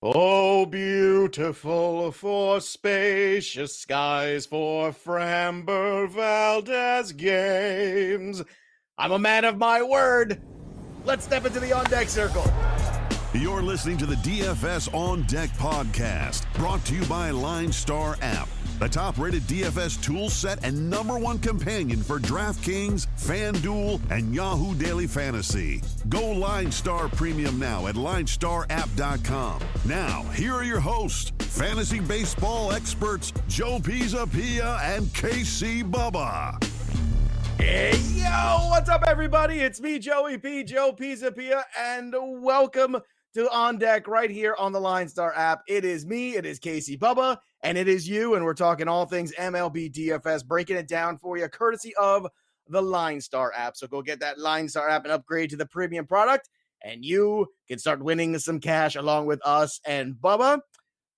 Oh, beautiful for spacious skies for Framber Valdez games. I'm a man of my word. Let's step into the on-deck circle. You're listening to the DFS On Deck podcast, brought to you by LineStar App, the top-rated DFS tool set and #1 companion for DraftKings, FanDuel, and Yahoo Daily Fantasy. Go LineStar Premium now at LineStarApp.com. Now, here are your hosts, fantasy baseball experts Joe Pisapia and KC Bubba. Hey, yo, what's up, everybody? It's me, Joey P, Joe Pisapia, and welcome to On Deck right here on the LineStar app. It is me, it is Casey Bubba, and it is you, and we're talking all things MLB DFS, breaking it down for you, courtesy of the LineStar app. So go get that LineStar app and upgrade to the premium product, and you can start winning some cash along with us and Bubba.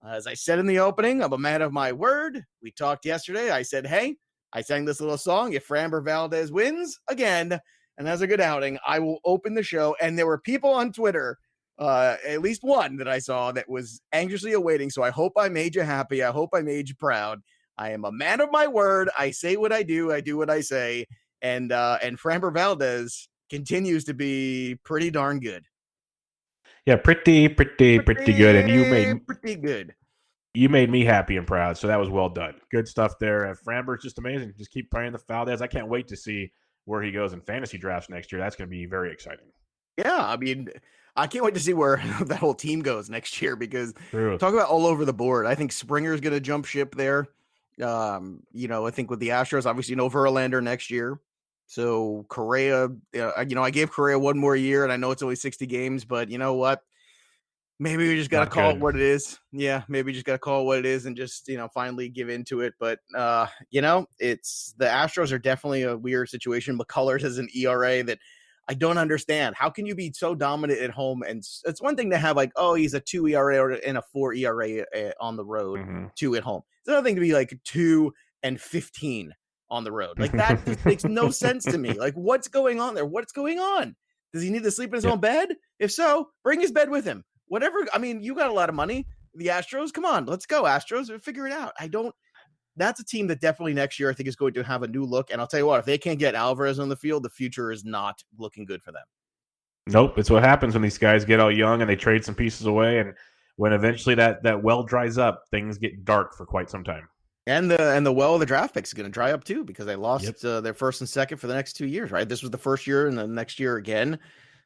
As I said in the opening, I'm a man of my word. We talked yesterday. I said, hey, I sang this little song. If Framber Valdez wins again and has a good outing, I will open the show. And there were people on Twitter, at least one that I saw that was anxiously awaiting. So I hope I made you happy. I hope I made you proud. I am a man of my word. I say what I do what I say. And Framber Valdez continues to be pretty darn good. Yeah, pretty good. And you made pretty good. You made me happy and proud, so that was well done. Good stuff there. Framber's just amazing. Just keep praying the Valdez. I can't wait to see where he goes in fantasy drafts next year. That's going to be very exciting. Yeah, I mean, I can't wait to see where that whole team goes next year because True. Talk about all over the board. I think Springer's going to jump ship there. I think with the Astros, obviously no Verlander next year. So Correa, I gave Correa one more year, and I know it's only 60 games, but you know what? Maybe we just got to call it what it is. Yeah, maybe we just got to call it what it is and just, finally give into it. But, it's the Astros are definitely a weird situation. McCullers has an ERA that I don't understand. How can you be so dominant at home? And it's one thing to have he's a 2 ERA and a 4 ERA on the road, 2 at home. It's another thing to be 2 and 15 on the road. That just makes no sense to me. What's going on there? What's going on? Does he need to sleep in his own bed? If so, bring his bed with him. Whatever. I mean, you got a lot of money. The Astros, come on, let's go, Astros. Figure it out. That's a team that definitely next year I think is going to have a new look. And I'll tell you what, if they can't get Alvarez on the field, the future is not looking good for them. Nope. It's what happens when these guys get all young and they trade some pieces away. And when eventually that well dries up, things get dark for quite some time. And the well of the draft picks is going to dry up too because they lost their first and second for the next 2 years, right? This was the first year and the next year again.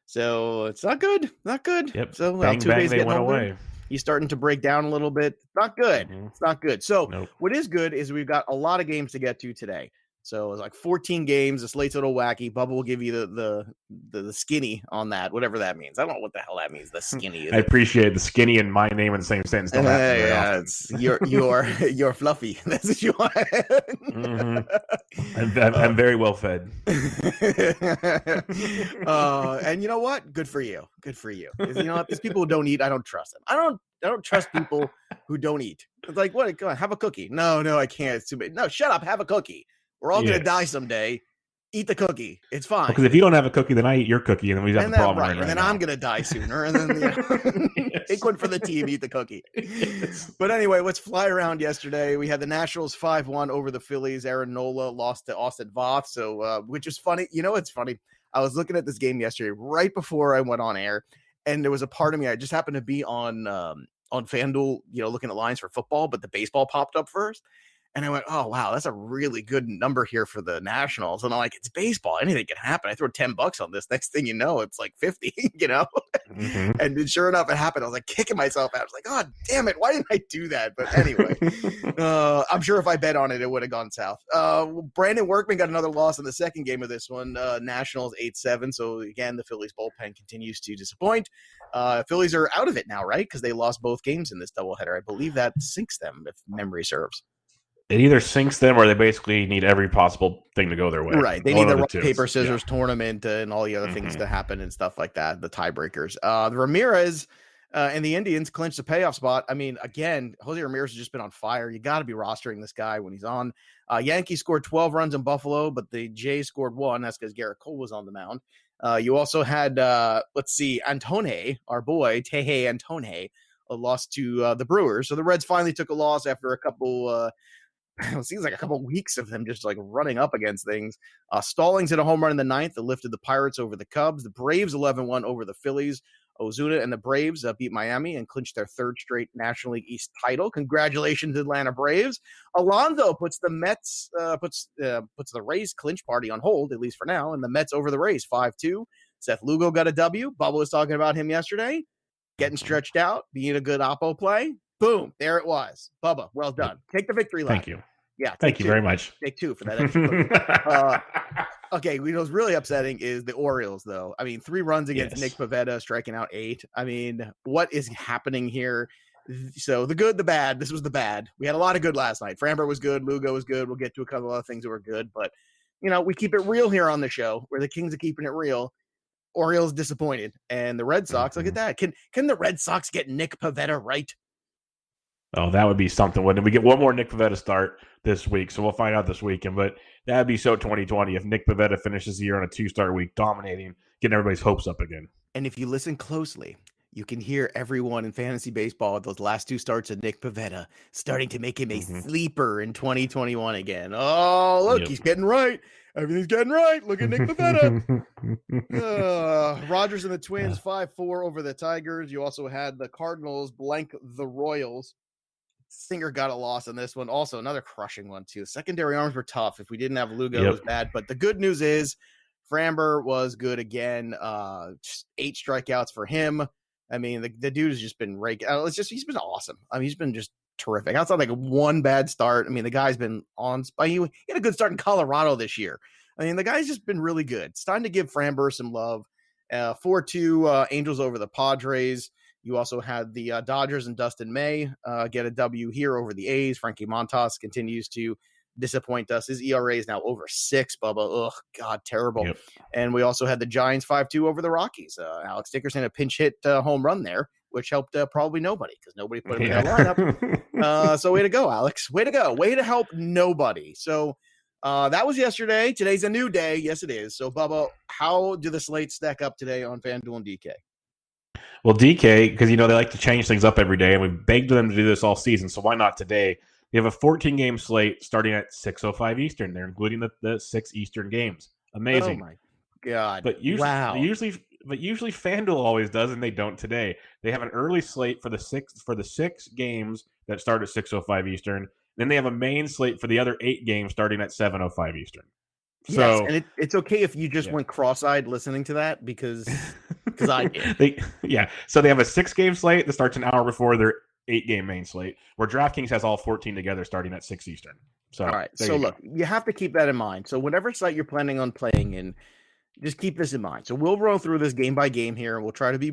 So it's not good. Not good. Yep. So bang, 2 bang, days they went away. He's starting to break down a little bit. Not good. Mm-hmm. It's not good. So nope. What is good is we've got a lot of games to get to today. So it's 14 games. The slate's a little wacky. Bubba will give you the skinny on that, whatever that means. I don't know what the hell that means. The skinny. I appreciate the skinny and my name in the same sentence. It's you're fluffy. That's what you want. I'm very well fed. And you know what? Good for you. Good for you. You know what? These people who don't eat, I don't trust them. I don't trust people who don't eat. It's what? Go on, have a cookie. No, I can't. It's too big. No, shut up. Have a cookie. We're all going to die someday. Eat the cookie. It's fine. Because if you don't have a cookie, then I eat your cookie, and then we have a problem. Right, and then I'm going to die sooner. And then take one for the team, eat the cookie. But anyway, let's fly around yesterday. We had the Nationals 5-1 over the Phillies. Aaron Nola lost to Austin Voth, which is funny. You know what's funny? I was looking at this game yesterday right before I went on air, and there was a part of me, I just happened to be on FanDuel, looking at lines for football, but the baseball popped up first. And I went, oh, wow, that's a really good number here for the Nationals. And I'm like, it's baseball. Anything can happen. I throw $10 on this. Next thing you know, it's 50, Mm-hmm. And sure enough, it happened. I was kicking myself out. I was God damn it. Why didn't I do that? But anyway, I'm sure if I bet on it, it would have gone south. Brandon Workman got another loss in the second game of this one. Nationals 8-7. So again, the Phillies bullpen continues to disappoint. Phillies are out of it now, right? Because they lost both games in this doubleheader. I believe that sinks them, if memory serves. It either sinks them or they basically need every possible thing to go their way. Right. They need the rock, paper, scissors tournament and all the other things to happen and stuff like that, the tiebreakers. The Ramirez and the Indians clinched the payoff spot. I mean, again, Jose Ramirez has just been on fire. You got to be rostering this guy when he's on. Yankees scored 12 runs in Buffalo, but the Jays scored 1. That's because Garrett Cole was on the mound. You also had, Antone, our boy, Tehe Antone, lost to the Brewers. So the Reds finally took a loss after a couple it seems like a couple weeks of them just like running up against things. Stallings hit a home run in the ninth that lifted the Pirates over the Cubs. The Braves 11-1 over the Phillies. Ozuna and the Braves beat Miami and clinched their third straight National League East title. Congratulations, Atlanta Braves. Alonso puts the Mets, puts the Rays clinch party on hold, at least for now, and the Mets over the Rays 5-2. Seth Lugo got a W. Bubba was talking about him yesterday, getting stretched out, being a good oppo play. Boom, there it was. Bubba, well done. Take the victory lap. Thank you. Yeah, thank you very much. Take 2 for that extra. Okay, what's really upsetting is the Orioles, though. I mean, 3 runs against Nick Pivetta, striking out 8. I mean, what is happening here? So the good, the bad. This was the bad. We had a lot of good last night. Framber was good. Lugo was good. We'll get to a couple other things that were good. But, we keep it real here on the show. We're the kings of keeping it real. Orioles disappointed. And the Red Sox, look at that. Can the Red Sox get Nick Pivetta right? Oh, that would be something, wouldn't it? We get one more Nick Pivetta start this week, so we'll find out this weekend. But that would be so 2020 if Nick Pivetta finishes the year on a 2-start week, dominating, getting everybody's hopes up again. And if you listen closely, you can hear everyone in fantasy baseball at those last 2 starts of Nick Pivetta starting to make him a sleeper in 2021 again. Oh, look, he's getting right. Everything's getting right. Look at Nick Pivetta. Rogers and the Twins 5-4 over the Tigers. You also had the Cardinals blank the Royals. Singer got a loss on this one. Also, another crushing one, too. Secondary arms were tough. If we didn't have Lugo, it was bad. But the good news is Framber was good again. Just 8 strikeouts for him. I mean, the dude has just been raking. He's been awesome. I mean, he's been just terrific. Outside like one bad start. I mean, the guy's been on. He had a good start in Colorado this year. I mean, the guy's just been really good. It's time to give Framber some love. 4-2 Angels over the Padres. You also had the Dodgers and Dustin May get a W here over the A's. Frankie Montas continues to disappoint us. His ERA is now over 6, Bubba. Ugh, God, terrible. Yep. And we also had the Giants 5-2 over the Rockies. Alex Dickerson a pinch hit home run there, which helped probably nobody because nobody put him in that lineup. So way to go, Alex. Way to go. Way to help nobody. So that was yesterday. Today's a new day. Yes, it is. So, Bubba, how do the slates stack up today on FanDuel and DK? Well, DK, because, they like to change things up every day, and we begged them to do this all season, so why not today? We have a 14-game slate starting at 6:05 Eastern. They're including the 6 Eastern games. Amazing. Oh, my God. But usually FanDuel always does, and they don't today. They have an early slate for the 6 games that start at 6:05 Eastern. Then they have a main slate for the other 8 games starting at 7:05 Eastern. Yes, and it's okay if you just went cross-eyed listening to that because I did. So they have a 6-game slate that starts an hour before their 8-game main slate, where DraftKings has all 14 together starting at 6 Eastern. So, all right. So look, you have to keep that in mind. So whatever site you're planning on playing in, just keep this in mind. So we'll roll through this game by game here, and we'll try to be,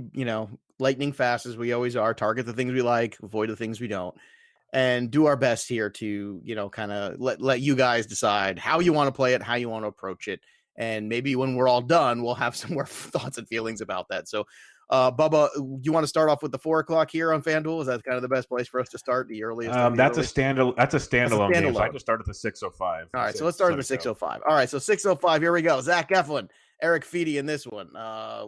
lightning fast as we always are. Target the things we like, avoid the things we don't, and do our best here to, kind of let you guys decide how you want to play it, how you want to approach it. And maybe when we're all done, we'll have some more thoughts and feelings about that. So, Bubba, you want to start off with the 4 o'clock here on FanDuel? Is that kind of the best place for us to start? The earliest? That's a standalone game. So I just start at the 6:05. All right, so let's start at the 6:05. All right, so 6:05. Here we go. Zach Eflin, Eric Feedy in this one.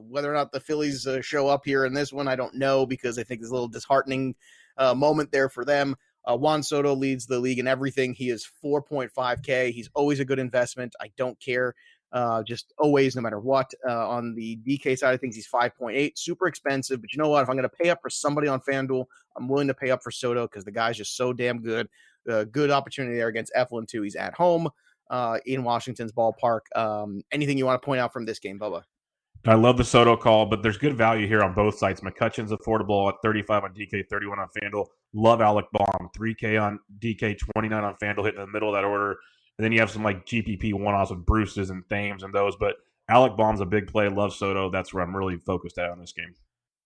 Whether or not the Phillies show up here in this one, I don't know, because I think there's a little disheartening moment there for them. Juan Soto leads the league in everything. He is 4.5K. He's always a good investment. I don't care. Just always, no matter what. On the DK side of things, he's 5.8. Super expensive. But you know what? If I'm going to pay up for somebody on FanDuel, I'm willing to pay up for Soto because the guy's just so damn good. Good opportunity there against Eflin, too. He's at home in Washington's ballpark. Anything you want to point out from this game, Bubba? I love the Soto call, but there's good value here on both sites. McCutcheon's affordable at 35 on DK, 31 on FanDuel. Love Alec Baum, 3K on DK, 29 on FanDuel, hitting in the middle of that order. And then you have some like GPP one-offs with Bruce's and Thames and those. But Alec Baum's a big play. Love Soto. That's where I'm really focused at on this game.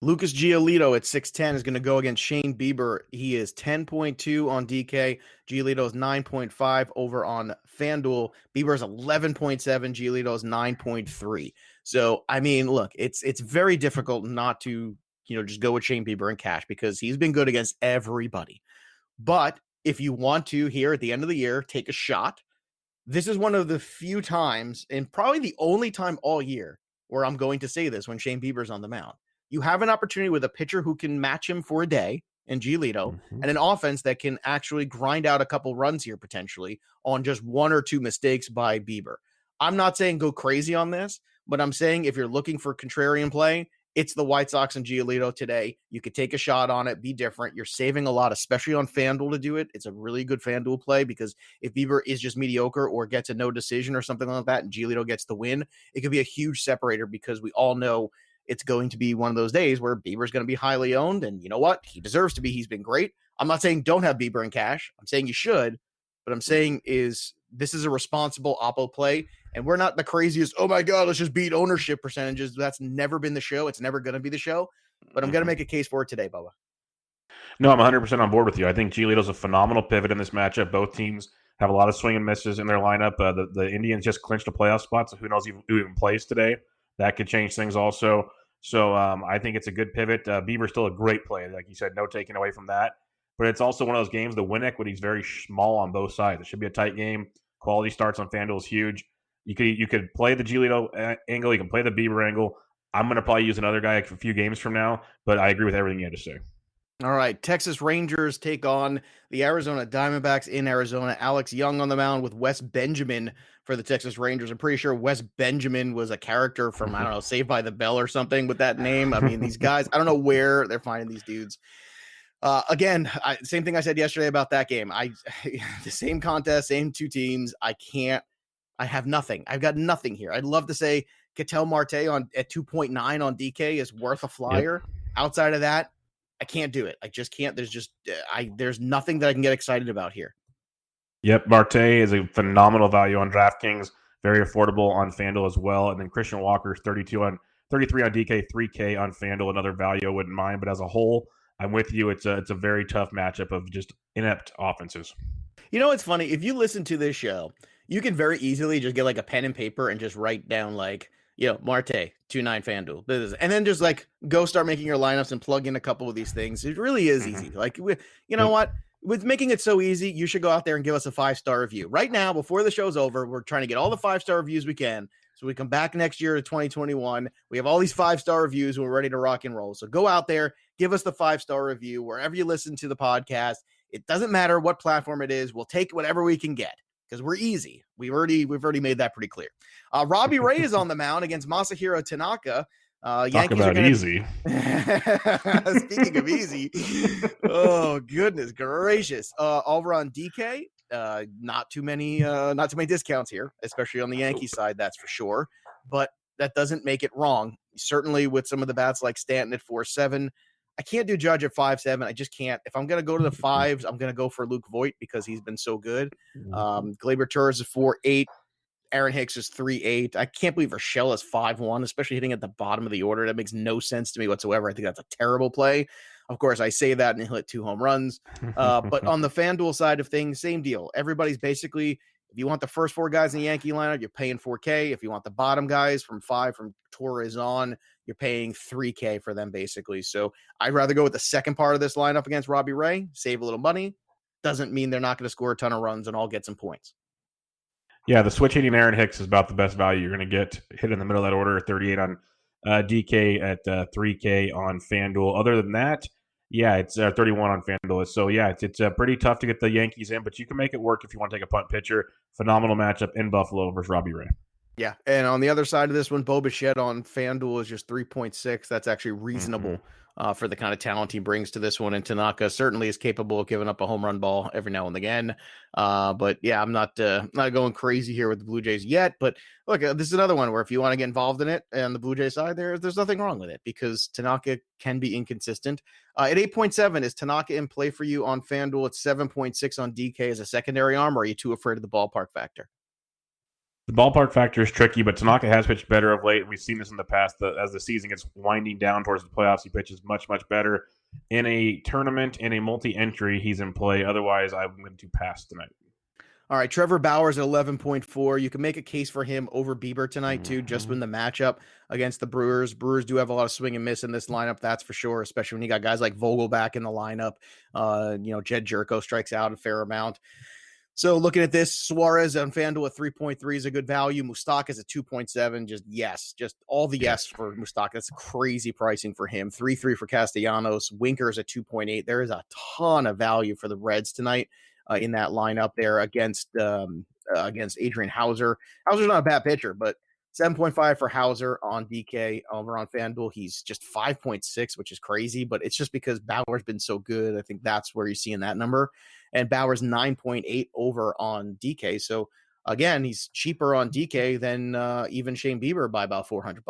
Lucas Giolito at 6'10" is going to go against Shane Bieber. He is 10.2 on DK. Giolito is 9.5 over on FanDuel. Bieber is 11.7. Giolito is 9.3. So, I mean, look, it's very difficult not to, just go with Shane Bieber in cash because he's been good against everybody. But if you want to, here at the end of the year, take a shot, this is one of the few times, and probably the only time all year, where I'm going to say this when Shane Bieber's on the mound. You have an opportunity with a pitcher who can match him for a day, and Giolito, Mm-hmm. and an offense that can actually grind out a couple runs here potentially on just one or two mistakes by Bieber. I'm not saying go crazy on this, but I'm saying if you're looking for contrarian play, it's the White Sox and Giolito today. You could take a shot on it, be different. You're saving a lot, especially on FanDuel to do it. It's a really good FanDuel play because if Bieber is just mediocre or gets a no decision or something like that and Giolito gets the win, it could be a huge separator because we all know it's going to be one of those days where Bieber's going to be highly owned. And you know what? He deserves to be. He's been great. I'm not saying don't have Bieber in cash. I'm saying you should. But I'm saying is this is a responsible oppo play. And we're not the craziest, oh my God, let's just beat ownership percentages. That's never been the show. It's never going to be the show. But I'm going to make a case for it today, Bubba. No, I'm 100% on board with you. I think Giolito's a phenomenal pivot in this matchup. Both teams have a lot of swing and misses in their lineup. The Indians just clinched a playoff spot, so who knows who even plays today. That could change things also. So I think it's a good pivot. Bieber's still a great play. Like you said, no taking away from that. But it's also one of those games, the win equity is very small on both sides. It should be a tight game. Quality starts on FanDuel is huge. You could play the Giolito angle. You can play the Bieber angle. I'm going to probably use another guy a few games from now, but I agree with everything you had to say. All right, Texas Rangers take on the Arizona Diamondbacks in Arizona. Alex Young on the mound with Wes Benjamin for the Texas Rangers. I'm pretty sure Wes Benjamin was a character from, I don't know, Saved by the Bell or something with that name. I mean, these guys, I don't know where they're finding these dudes. Again, same thing I said yesterday about that game. The same contest, same two teams. I have nothing. I've got nothing here. I'd love to say Ketel Marte at 2.9 on DK is worth a flyer. Yep. Outside of that, I can't do it. I just can't. There's nothing that I can get excited about here. Yep, Marte is a phenomenal value on DraftKings, very affordable on FanDuel as well. And then Christian Walker's 33 on DK, 3K on FanDuel, another value I wouldn't mind. But as a whole, I'm with you. It's a very tough matchup of just inept offenses. You know, it's funny. If you listen to this show, you can very easily just get like a pen and paper and just write down like, Marte, 2.9 FanDuel. And then just like go start making your lineups and plug in a couple of these things. It really is easy. Like, you know what? With making it so easy, you should go out there and give us a 5-star review. Right now, before the show's over, we're trying to get all the 5-star reviews we can. So we come back next year to 2021. We have all these 5-star reviews and we're ready to rock and roll. So go out there, give us the 5-star review wherever you listen to the podcast. It doesn't matter what platform it is. We'll take whatever we can get because we're easy. We've already made that pretty clear. Robbie Ray is on the mound against Masahiro Tanaka. Yankees Talk about easy. Speaking of easy, oh goodness gracious! Over on DK, not too many discounts here, especially on the Yankee side, that's for sure. But that doesn't make it wrong. Certainly with some of the bats like Stanton at 4.7. I can't do Judge at 5.7. I just can't. If I'm going to go to the fives, I'm going to go for Luke Voit because he's been so good. Gleyber Torres is 4.8. Aaron Hicks is 3.8. I can't believe Urshela is 5.1, especially hitting at the bottom of the order. That makes no sense to me whatsoever. I think that's a terrible play. Of course, I say that and he'll hit 2 home runs. But on the FanDuel side of things, same deal. Everybody's basically, if you want the first 4 guys in the Yankee lineup, you're paying 4K. If you want the bottom guys from Torres on, you're paying 3K for them basically. So I'd rather go with the second part of this lineup against Robbie Ray, save a little money. Doesn't mean they're not going to score a ton of runs and all get some points. Yeah, the switch hitting Aaron Hicks is about the best value you're going to get. Hit in the middle of that order, 38 on DK at 3K on FanDuel. Other than that, yeah, it's 31 on FanDuel. So, yeah, it's pretty tough to get the Yankees in, but you can make it work if you want to take a punt pitcher. Phenomenal matchup in Buffalo versus Robbie Ray. Yeah, and on the other side of this one, Bo Bichette on FanDuel is just 3.6. That's actually reasonable for the kind of talent he brings to this one. And Tanaka certainly is capable of giving up a home run ball every now and again. But yeah, I'm not going crazy here with the Blue Jays yet. But look, this is another one where if you want to get involved in it on the Blue Jays side, there's nothing wrong with it because Tanaka can be inconsistent. At 8.7, is Tanaka in play for you on FanDuel? It's 7.6 on DK as a secondary arm, or are you too afraid of the ballpark factor? The ballpark factor is tricky, but Tanaka has pitched better of late. We've seen this in the past. As the season gets winding down towards the playoffs, he pitches much, much better. In a tournament, in a multi-entry, he's in play. Otherwise, I'm going to pass tonight. All right, Trevor Bauer's at 11.4. You can make a case for him over Bieber tonight, too, just in the matchup against the Brewers. Brewers do have a lot of swing and miss in this lineup, that's for sure, especially when you got guys like Vogel back in the lineup. Jed Jerko strikes out a fair amount. So looking at this, Suarez on FanDuel at 3.3 is a good value. Moustakas at 2.7, just all the yes for Moustakas. That's crazy pricing for him. 3.3 for Castellanos. Winkers at 2.8. There is a ton of value for the Reds tonight in that lineup there against Adrian Hauser. Hauser's not a bad pitcher, but 7.5 for Hauser on DK over on FanDuel. He's just 5.6, which is crazy, but it's just because Bauer's been so good. I think that's where you're seeing that number. And Bauer's 9.8 over on DK. So again, he's cheaper on DK than even Shane Bieber by about $400.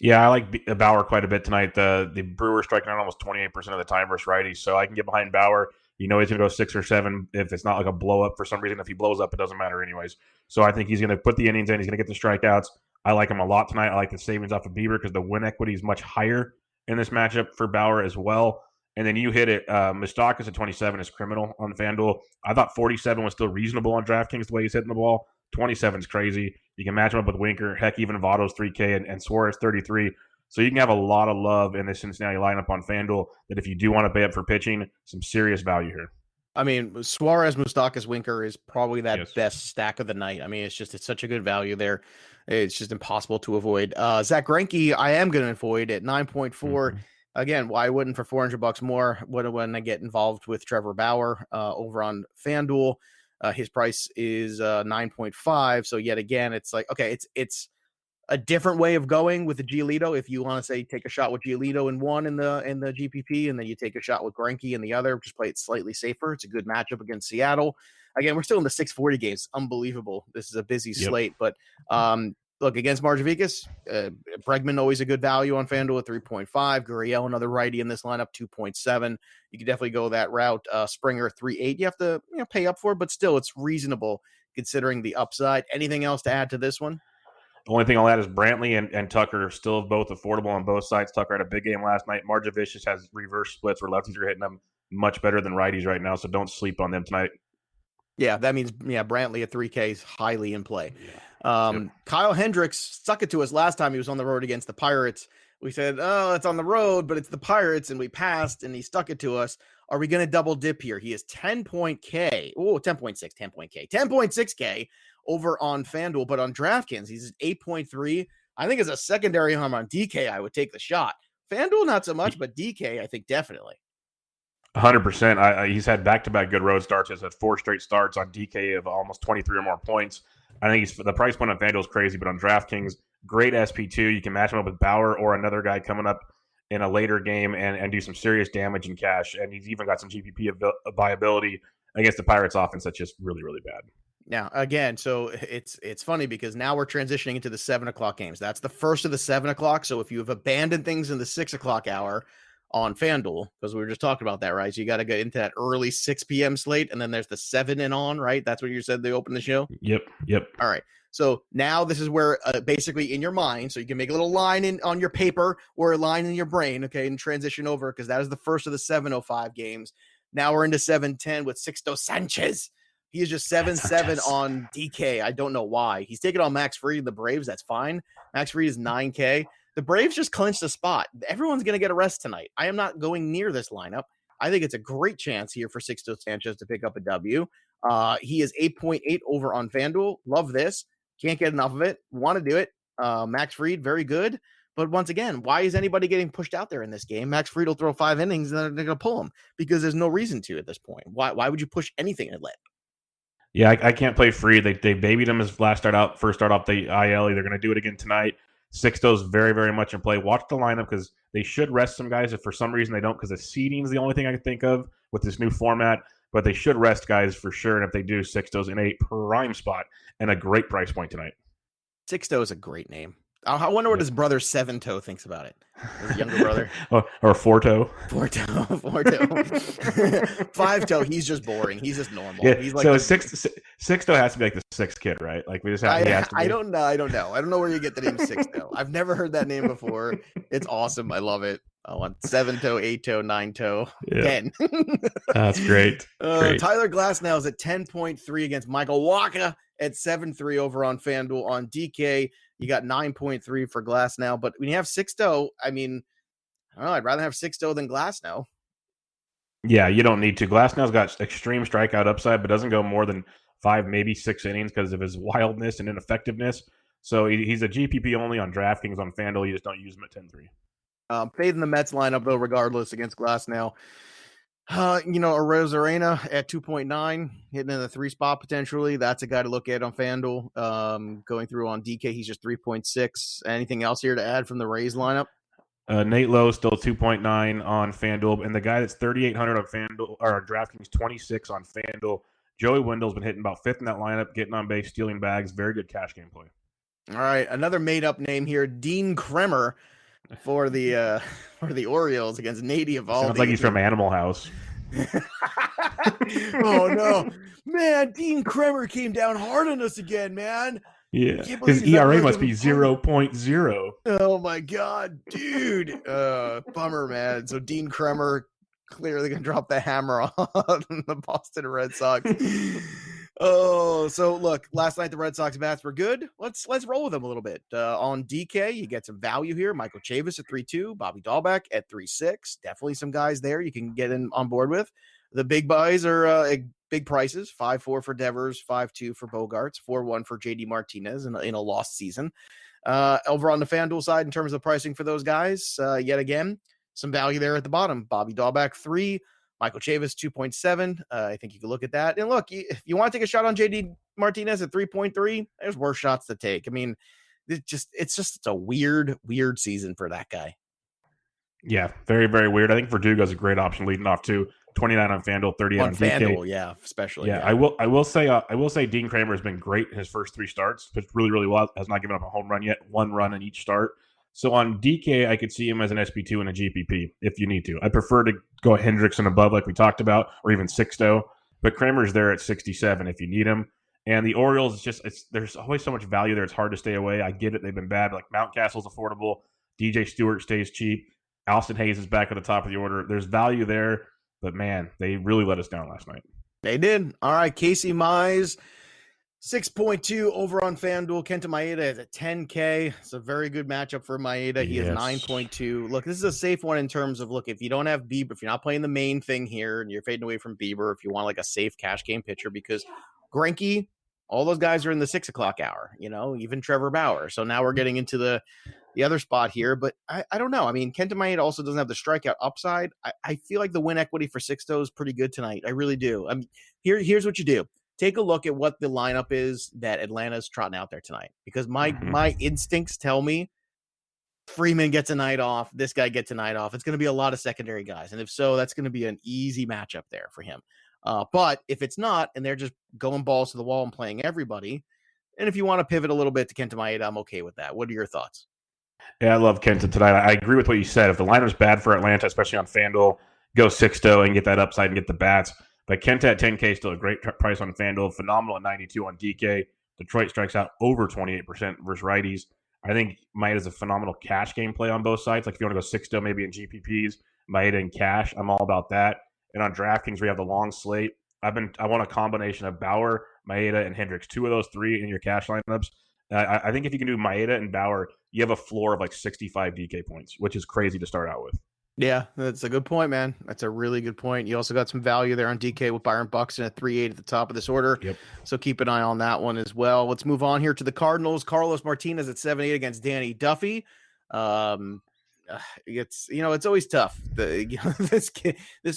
Yeah, I like Bauer quite a bit tonight. The Brewers striking out almost 28% of the time versus righties, so I can get behind Bauer. He's going to go 6 or 7 if it's not like a blow up for some reason. If he blows up, it doesn't matter anyways. So I think he's going to put the innings in. He's going to get the strikeouts. I like him a lot tonight. I like the savings off of Bieber because the win equity is much higher in this matchup for Bauer as well. And then you hit it. Moustakas at 27 is criminal on FanDuel. I thought 47 was still reasonable on DraftKings the way he's hitting the ball. 27 is crazy. You can match him up with Winker. Heck, even Votto's 3K and Suarez 33. So you can have a lot of love in this Cincinnati lineup on FanDuel that if you do want to pay up for pitching, some serious value here. I mean, Suarez, Moustakas, Winker is probably that best stack of the night. I mean, it's such a good value there. It's just impossible to avoid. Zach Greinke, I am going to avoid at 9.4. Mm-hmm. Again, why wouldn't for $400 more? When I get involved with Trevor Bauer over on FanDuel, his price is 9.5. So yet again, it's like, okay, it's a different way of going with the Giolito. If you want to say take a shot with Giolito in one in the GPP, and then you take a shot with Greinke in the other, just play it slightly safer. It's a good matchup against Seattle. Again, we're still in the 640 games. Unbelievable. This is a busy slate, but look, against Marjavikas, Bregman always a good value on FanDuel at 3.5. Gurriel, another righty in this lineup, 2.7. You can definitely go that route. Springer 3.8. You have to pay up for it, but still it's reasonable considering the upside. Anything else to add to this one? The only thing I'll add is Brantley and Tucker still both affordable on both sides. Tucker had a big game last night. Marjavikas has reverse splits where lefties are hitting them much better than righties right now, so don't sleep on them tonight. Yeah, that means Brantley at 3K is highly in play. Yeah. Kyle Hendricks stuck it to us last time he was on the road against the Pirates. We said, oh, it's on the road, but it's the Pirates, and we passed, and he stuck it to us. Are we going to double dip here? He is 10.K. Oh, 10.6K over on FanDuel, but on DraftKings, he's at 8.3. I think as a secondary home on DK, I would take the shot. FanDuel, not so much, but DK, I think definitely. 100%. He's had back-to-back good road starts. He's had 4 straight starts on DK of almost 23 or more points. I think the price point on FanDuel is crazy, but on DraftKings, great SP2. You can match him up with Bauer or another guy coming up in a later game and do some serious damage in cash. And he's even got some GPP viability against the Pirates offense that's just really, really bad. Now, again, so it's funny because now we're transitioning into the 7 o'clock games. That's the first of the 7 o'clock. So if you have abandoned things in the 6 o'clock hour on FanDuel, because we were just talking about that, right? So you got to go into that early 6 p.m. slate, and then there's the 7 and on, right? That's what you said they opened the show? Yep. All right. So now this is where basically in your mind, so you can make a little line on your paper or a line in your brain, okay, and transition over because that is the first of the 7:05 games. Now we're into 7:10 with Sixto Sanchez. He is just 7-7 on DK. I don't know why. He's taking on Max Fried, the Braves. That's fine. Max Fried is 9K. The Braves just clinched a spot. Everyone's going to get a rest tonight. I am not going near this lineup. I think it's a great chance here for Sixto Sanchez to pick up a W. He is 8.8 over on FanDuel. Love this. Can't get enough of it. Want to do it. Max Fried, very good. But once again, why is anybody getting pushed out there in this game? Max Fried will throw 5 innings and they're going to pull him because there's no reason to at this point. Why would you push anything at Lit? Yeah, I can't play Fried. They babied him his first start off the IL. They're going to do it again tonight. Sixto's very, very much in play. Watch the lineup because they should rest some guys if for some reason they don't because the seeding is the only thing I can think of with this new format. But they should rest guys for sure. And if they do, Sixto's in a prime spot and a great price point tonight. Sixto is a great name. I wonder what his brother Seven Toe thinks about it. His younger brother. Or Four Toe. Four Toe. 5 Toe, he's just boring. He's just normal. Yeah, he's like so Sixto has to be like the 6th kid, right? Like we just have. I don't know. I don't know where you get the name Sixto. I've never heard that name before. It's awesome. I love it. I want 7 Toe, 8 Toe, 9 Toe, 10. That's great. Tyler Glasnow is at 10.3 against Michael Wacha at 7.3 over on FanDuel. On DK, you got 9.3 for Glasnow. But when you have Sixto, I mean, I don't know. I'd rather have Sixto than Glasnow. Yeah, you don't need to. Glasnow's got extreme strikeout upside, but doesn't go more than 5, maybe 6 innings because of his wildness and ineffectiveness. So he's a GPP only on DraftKings. On FanDuel, you just don't use him at 10-3. Fading the Mets lineup, though, regardless, against Glasnow. Arozarena at 2.9, hitting in the 3 spot potentially. That's a guy to look at on FanDuel. Going through on DK, he's just 3.6. Anything else here to add from the Rays lineup? Nate Lowe still 2.9 on FanDuel, and the guy that's 3,800 on FanDuel or DraftKings 26 on FanDuel. Joey Wendell's been hitting about 5th in that lineup, getting on base, stealing bags. Very good cash game play. All right, another made-up name here, Dean Kremer for the Orioles against Nate Eovaldi. Sounds like he's from Animal House. Oh no, man! Dean Kremer came down hard on us again, man. Yeah, his ERA must be 0.0. Oh my god, dude! Bummer, man. So Dean Kremer clearly gonna drop the hammer on the Boston Red Sox. Oh, so look, last night the Red Sox bats were good. Let's roll with them a little bit. On DK, you get some value here. Michael Chavis at 3.2, Bobby Dahlbeck at 3.6. Definitely some guys there you can get in on board with. The big buys are big prices: 5.4 for Devers, 5.2 for Bogarts, 4.1 for JD Martinez in a lost season. Over on the FanDuel side, in terms of pricing for those guys, yet again, some value there at the bottom. Bobby Dahlbeck 3. Michael Chavis 2.7. I think you can look at that. And look, if you want to take a shot on JD Martinez at 3.3, there's worse shots to take. I mean, it's a weird season for that guy. Yeah, very, very weird. I think Verdugo's a great option leading off too. 29 on FanDuel, 38 on DK. FanDuel, yeah, especially. Yeah, I will say Dean Kramer has been great in his first 3 starts. Pitched really, really well. Has not given up a home run yet. 1 run in each start. So on DK, I could see him as an SP2 and a GPP if you need to. I prefer to go Hendricks above, like we talked about, or even Sixto. But Kramer's there at 67 if you need him. And the Orioles, there's always so much value there. It's hard to stay away. I get it. They've been bad. Like Mountcastle's affordable. DJ Stewart stays cheap. Alston Hayes is back at the top of the order. There's value there. But, man, they really let us down last night. They did. All right, Casey Mize, 6.2 over on FanDuel. Kenta Maeda is at 10K. It's a very good matchup for Maeda. He is 9.2. Look, this is a safe one in terms of, look, if you don't have Bieber, if you're not playing the main thing here and you're fading away from Bieber, if you want like a safe cash game pitcher, because Greinke, all those guys are in the 6 o'clock hour, even Trevor Bauer. So now we're getting into the other spot here, but I don't know. I mean, Kenta Maeda also doesn't have the strikeout upside. I feel like the win equity for Sixto is pretty good tonight. I really do. I mean, here's what you do. Take a look at what the lineup is that Atlanta's trotting out there tonight, because my instincts tell me Freeman gets a night off. This guy gets a night off. It's going to be a lot of secondary guys. And if so, that's going to be an easy matchup there for him. But if it's not, and they're just going balls to the wall and playing everybody, and if you want to pivot a little bit to Kenta Maeda, I'm okay with that. What are your thoughts? Yeah, I love Kenta tonight. I agree with what you said. If the lineup's bad for Atlanta, especially on FanDuel, go Sixto and get that upside and get the bats. But Kenta at 10K is still a great price on FanDuel. Phenomenal at 92 on DK. Detroit strikes out over 28% versus righties. I think Maeda's a phenomenal cash game play on both sides. Like if you want to go Sixto maybe in GPPs, Maeda in cash, I'm all about that. And on DraftKings, we have the long slate. I want a combination of Bauer, Maeda, and Hendricks. 2 of those 3 in your cash lineups. I think if you can do Maeda and Bauer, you have a floor of like 65 DK points, which is crazy to start out with. Yeah, that's a good point, man. That's a really good point. You also got some value there on DK with Byron Buxton at 3.8 at the top of this order. Yep. So keep an eye on that one as well. Let's move on here to the Cardinals. Carlos Martinez at 7.8 against Danny Duffy. It's always tough. This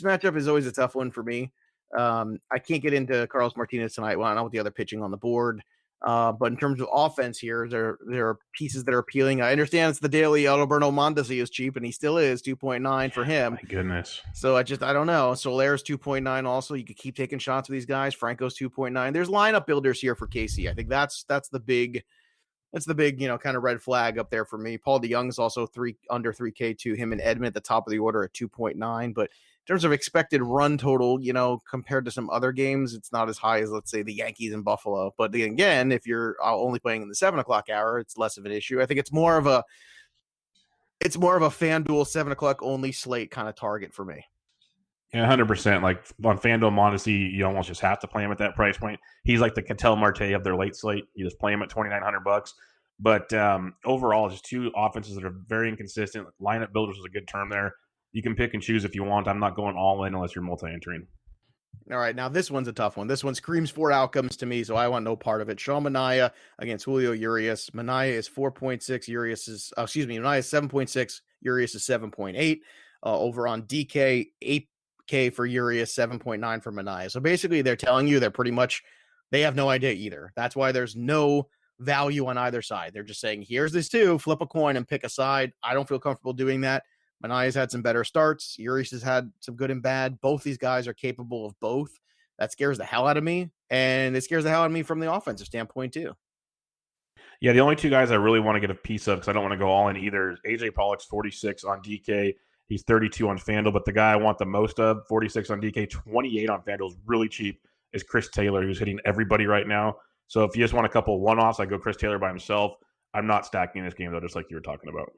matchup is always a tough one for me. I can't get into Carlos Martinez tonight. Well, I don't know what the other pitching on the board. But in terms of offense here, there are pieces that are appealing. I understand it's the daily. Alberto Mondesi is cheap, and he still is 2.9 for him. My goodness. So I don't know. Solaire's 2.9 also. You could keep taking shots with these guys. Franco's 2.9. There's lineup builders here for Casey. I think that's the big kind of red flag up there for me. Paul DeYoung's also under 3K to him and Edman at the top of the order at 2.9. But in terms of expected run total, compared to some other games, it's not as high as, let's say, the Yankees and Buffalo. But again, if you're only playing in the 7 o'clock hour, it's less of an issue. I think it's more of a FanDuel 7 o'clock only slate kind of target for me. Yeah, 100%. Like on FanDuel, Mondesi, you almost just have to play him at that price point. He's like the Ketel Marte of their late slate. You just play him at $2,900. But overall, just 2 offenses that are very inconsistent. Lineup builders is a good term there. you can pick and choose if you want. I'm not going all in unless you're multi-entering. All right, now this one's a tough one. This one screams 4 outcomes to me, so I want no part of it. Sean Manaea against Julio Urias. Manaea is 4.6. Manaea is 7.6. Urias is 7.8. Over on DK, 8K for Urias, 7.9 for Manaea. So basically, they're telling you they have no idea either. That's why there's no value on either side. They're just saying, here's this two, flip a coin and pick a side. I don't feel comfortable doing that. Manaea's had some better starts. Urias has had some good and bad. Both these guys are capable of both. That scares the hell out of me, and it scares the hell out of me from the offensive standpoint too. Yeah, the only two guys I really want to get a piece of because I don't want to go all in either is AJ Pollock's 46 on DK. He's 32 on FanDuel, but the guy I want the most of, 46 on DK, 28 on FanDuel, is really cheap, is Chris Taylor, who's hitting everybody right now. So if you just want a couple one-offs, I go Chris Taylor by himself. I'm not stacking this game, though, just like you were talking about.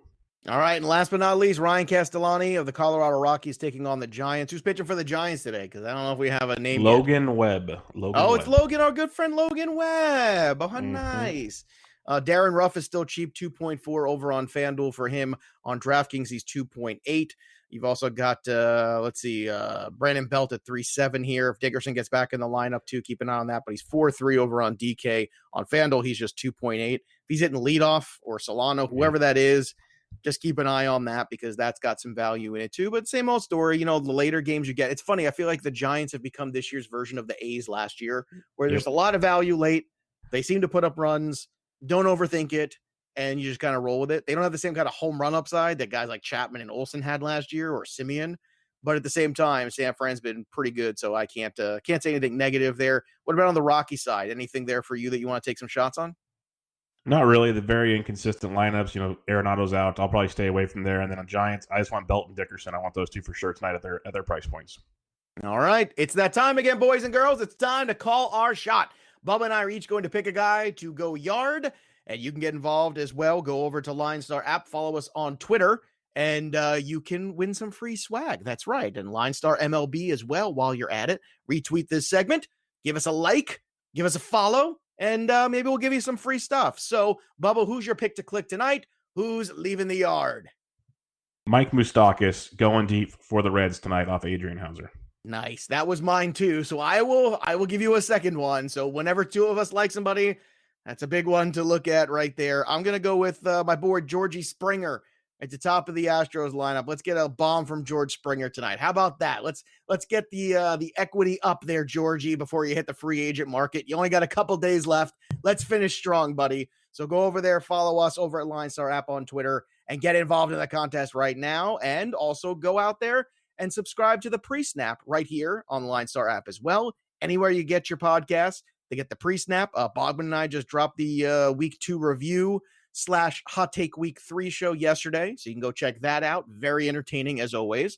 All right, and last but not least, Ryan Castellani of the Colorado Rockies taking on the Giants. Who's pitching for the Giants today? Because I don't know if we have a name Logan yet. Webb. It's Logan, our good friend Logan Webb. Oh, nice. Darren Ruff is still cheap, 2.4 over on FanDuel for him. On DraftKings, he's 2.8. You've also got, Brandon Belt at 3.7 here. If Dickerson gets back in the lineup too, keep an eye on that. But he's 4.3 over on DK. On FanDuel, he's just 2.8. If he's hitting leadoff or Solano, whoever that is, just keep an eye on that because that's got some value in it too. But same old story, the later games you get. It's funny. I feel like the Giants have become this year's version of the A's last year, where there's a lot of value late. They seem to put up runs. Don't overthink it, and you just kind of roll with it. They don't have the same kind of home run upside that guys like Chapman and Olsen had last year or Simeon. But at the same time, San Fran's been pretty good, so I can't say anything negative there. What about on the Rocky side? Anything there for you that you want to take some shots on? Not really. The very inconsistent lineups. Arenado's out. I'll probably stay away from there. And then on Giants, I just want Belt and Dickerson. I want those two for sure tonight at their price points. All right. It's that time again, boys and girls. It's time to call our shot. Bubba and I are each going to pick a guy to go yard, and you can get involved as well. Go over to LineStar App. Follow us on Twitter, and you can win some free swag. That's right. And LineStar MLB as well while you're at it. Retweet this segment. Give us a like. Give us a follow. And maybe we'll give you some free stuff. So, Bubba, who's your pick to click tonight? Who's leaving the yard? Mike Moustakas going deep for the Reds tonight off Adrian Hauser. Nice. That was mine too. So I will give you a second one. So whenever two of us like somebody, that's a big one to look at right there. I'm going to go with my boy Georgie Springer at the top of the Astros lineup. Let's get a bomb from George Springer tonight. How about that? Let's get the equity up there, Georgie, before you hit the free agent market. You only got a couple days left. Let's finish strong, buddy. So go over there, follow us over at LineStar App on Twitter, and get involved in the contest right now. And also go out there and subscribe to the pre-snap right here on the LineStar App as well. Anywhere you get your podcasts, they get the pre-snap. Bogman and I just dropped the week 2 review / hot take week 3 show yesterday. So you can go check that out. Very entertaining as always.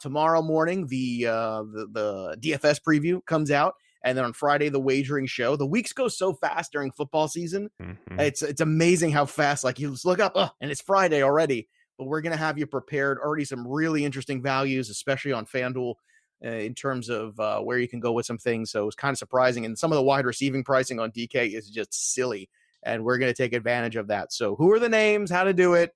Tomorrow morning, the DFS preview comes out. And then on Friday, the wagering show. The weeks go so fast during football season. Mm-hmm. It's amazing how fast, like you just look up and it's Friday already. But we're going to have you prepared already some really interesting values, especially on FanDuel in terms of where you can go with some things. So it's kind of surprising. And some of the wide receiving pricing on DK is just silly. And we're going to take advantage of that. So who are the names? How to do it?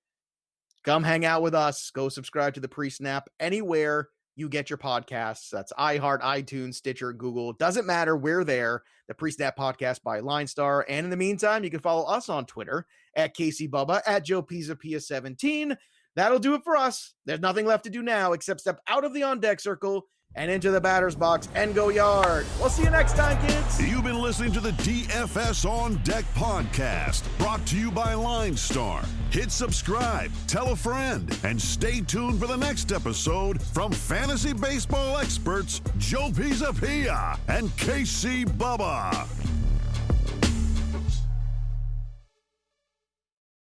Come hang out with us. Go subscribe to the pre-snap anywhere you get your podcasts. That's iHeart, iTunes, Stitcher, Google. Doesn't matter. We're there. The pre-snap podcast by LineStar. And in the meantime, you can follow us on Twitter at KCBubba, at Joe Pisapia 17. That'll do it for us. There's nothing left to do now except step out of the on-deck circle and into the batter's box and go yard. We'll see you next time, kids. You've been listening to the DFS On Deck podcast, brought to you by LineStar. Hit subscribe, tell a friend, and stay tuned for the next episode from fantasy baseball experts Joe Pisapia and KC Bubba.